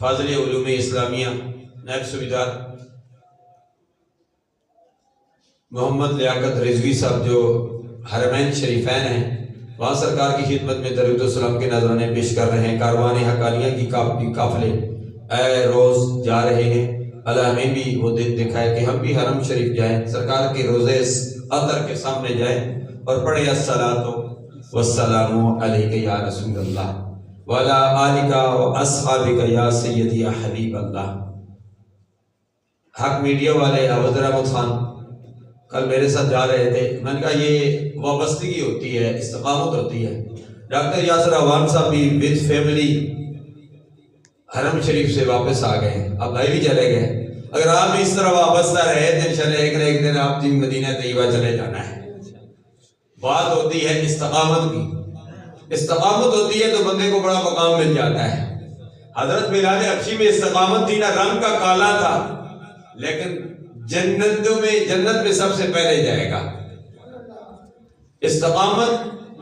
فاضل علوم اسلامیہ نائب صوبیدار محمد لیاقت رضوی صاحب جو حرمین شریفین ہیں، وہاں سرکار کی خدمت میں درود و سلام کے نذرانے پیش کر رہے ہیں۔ کاروان حقانیہ کی قافلے اے روز جا رہے ہیں، اللہ ہمیں بھی وہ دن دکھائے کہ ہم بھی حرم شریف جائیں، سرکار کے روزے اطہر کے سامنے جائیں اور پڑھیں الصلاۃ والسلام علیک یا رسول اللہ وعلی آلک واصحابک یا سیدی یا حبیب اللہ۔ حق میڈیا والے عبد الرحمت خان کل میرے ساتھ جا رہے تھے، میں نے کہا یہ وابستگی ہوتی ہے، استقامت ہوتی ہے۔ ڈاکٹر یاسر عوان صاحب بھی وِد فیملی حرم شریف سے واپس آ گئے، اب بھائی بھی چلے گئے۔ اگر آپ بھی اس طرح وابستہ رہے تو انشاءاللہ ایک نہ ایک دن آپ جن مدینہ طیبہ چلے جانا ہے۔ بات ہوتی ہے استقامت کی، استقامت ہوتی ہے تو بندے کو بڑا مقام مل جاتا ہے۔ حضرت بلال حبشی میں استقامت تھی، نہ رنگ کا کالا تھا، لیکن جنت میں سب سے پہلے جائے گا۔ استقامت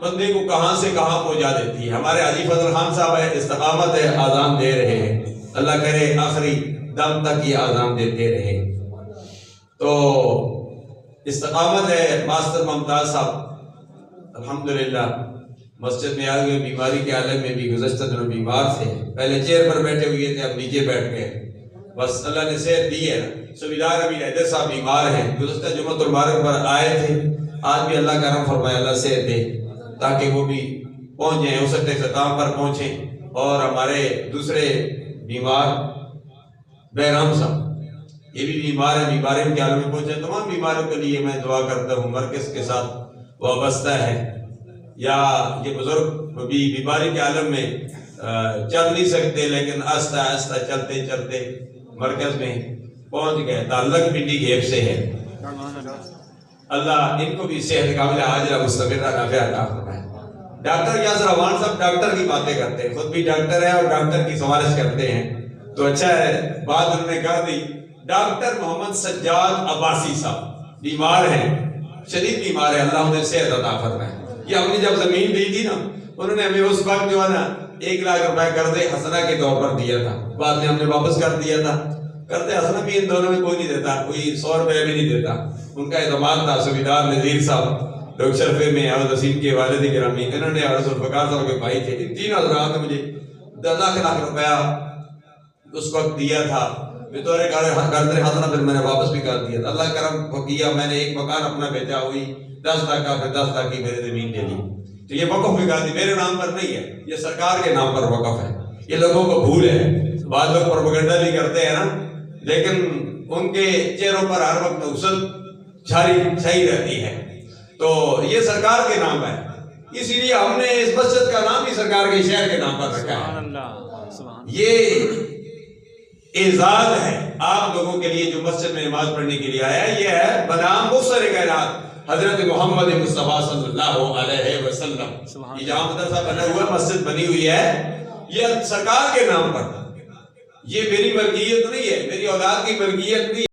بندے کو کہاں سے کہاں پہنچا دیتی ہے۔ ہمارے حاجی فضل خان صاحب ہے، استقامت ہے، آذان دے رہے ہیں، اللہ کرے آخری دم تک یہ آذان دیتے رہے۔ تو استقامت ہے۔ ماسٹر ممتاز صاحب الحمدللہ مسجد میں آئے ہوئے، بیماری کے عالم میں بھی گزشتہ دنوں بیمار تھے، پہلے چیئر پر بیٹھے ہوئے تھے، اب نیچے بیٹھ گئے، بس اللہ نے صحت دی ہے۔ صوبیدار ابھی حیدر صاحب بیمار ہیں، گزشتہ جمعۃ المبارک پر آئے تھے، آج بھی اللہ کرم فرمائے، اللہ صحت دے تاکہ وہ بھی پہنچ جائیں، ہو سکتے اختتام پر پہنچیں۔ اور ہمارے دوسرے بیمار بہرام صاحب، یہ بھی بیمار ہیں، بیماری کے عالم میں پہنچے۔ تمام بیماروں کے لیے میں دعا کرتا ہوں، مرکز کے ساتھ وابستہ ہے، یا یہ بزرگ بھی بیماری کے عالم میں چل نہیں سکتے، لیکن آہستہ آہستہ چلتے چلتے مرکز میں پہنچ گئے۔ تعلق پنڈی گیپ سے ہے، اللہ ان کو بھی صحت کاملہ عاجلہ مستمرہ نافعہ عطا فرمائے۔ ڈاکٹر یاسر عوان صاحب ڈاکٹر کی باتیں کرتے ہیں، خود بھی ڈاکٹر ہیں اور ڈاکٹر کی سفارش کرتے ہیں، تو اچھا ہے بات انہوں نے کر دی۔ ڈاکٹر محمد سجاد عباسی صاحب بیمار ہیں، شدید بیمار ہے، اللہ انہیں صحت عطا فرمائے۔ یہ ہم نے جب زمین دی تھی نا، انہوں نے ہمیں اس وقت جو ہے نا 1,00,000 روپے قرض حسنہ کے طور پر دیا تھا، بعد میں ہم نے واپس کر دیا تھا۔ قرض حسنہ بھی ان دونوں میں کوئی نہیں دیتا، کوئی 100 روپے بھی نہیں دیتا، ان کا اعتماد تھا۔ صوبیدار نذیر صاحب ڈاکٹر شرفے میں احمد وسیم کے والد گرامی، انہوں نے عرض الفقار صاحب کے بھائی تھے، ان تین حضرات نے مجھے 10 لاکھ روپیہ اس وقت دیا تھا بطور قرض حسنہ، پھر میں نے واپس بھی کر دیا تھا۔ اللہ کرم کیا، میں نے ایک مکان اپنا بیچا، ہوئی 10 لاکھ کا، پھر 10 لاکھ کی میری زمین دے دی۔ تو یہ وقف بھی کر دی، میرے نام پر نہیں ہے، یہ سرکار کے نام پر وقف ہے۔ یہ لوگوں کو بھول ہے، بعض لوگ پروپیگنڈا بھی کرتے ہیں نا، لیکن ان کے چہروں پر ہر وقت نوسط چھائی رہتی ہے۔ تو یہ سرکار کے نام ہے، اسی لیے ہم نے اس مسجد کا نام بھی سرکار کے شہر کے نام پر رکھا ہے۔ یہ اعزاز ہے آپ لوگوں کے لیے جو مسجد میں نماز پڑھنے کے لیے آیا ہے، یہ ہے بنام مفسر کائنات حضرت محمد مصطفیٰ صلی اللہ علیہ وسلم۔ یہ جہاں مدرسہ بنا ہوا مسجد بنی ہوئی ہے، یہ سرکار کے نام پر، یہ میری ملکیت نہیں ہے، میری اولاد کی ملکیت نہیں ہے۔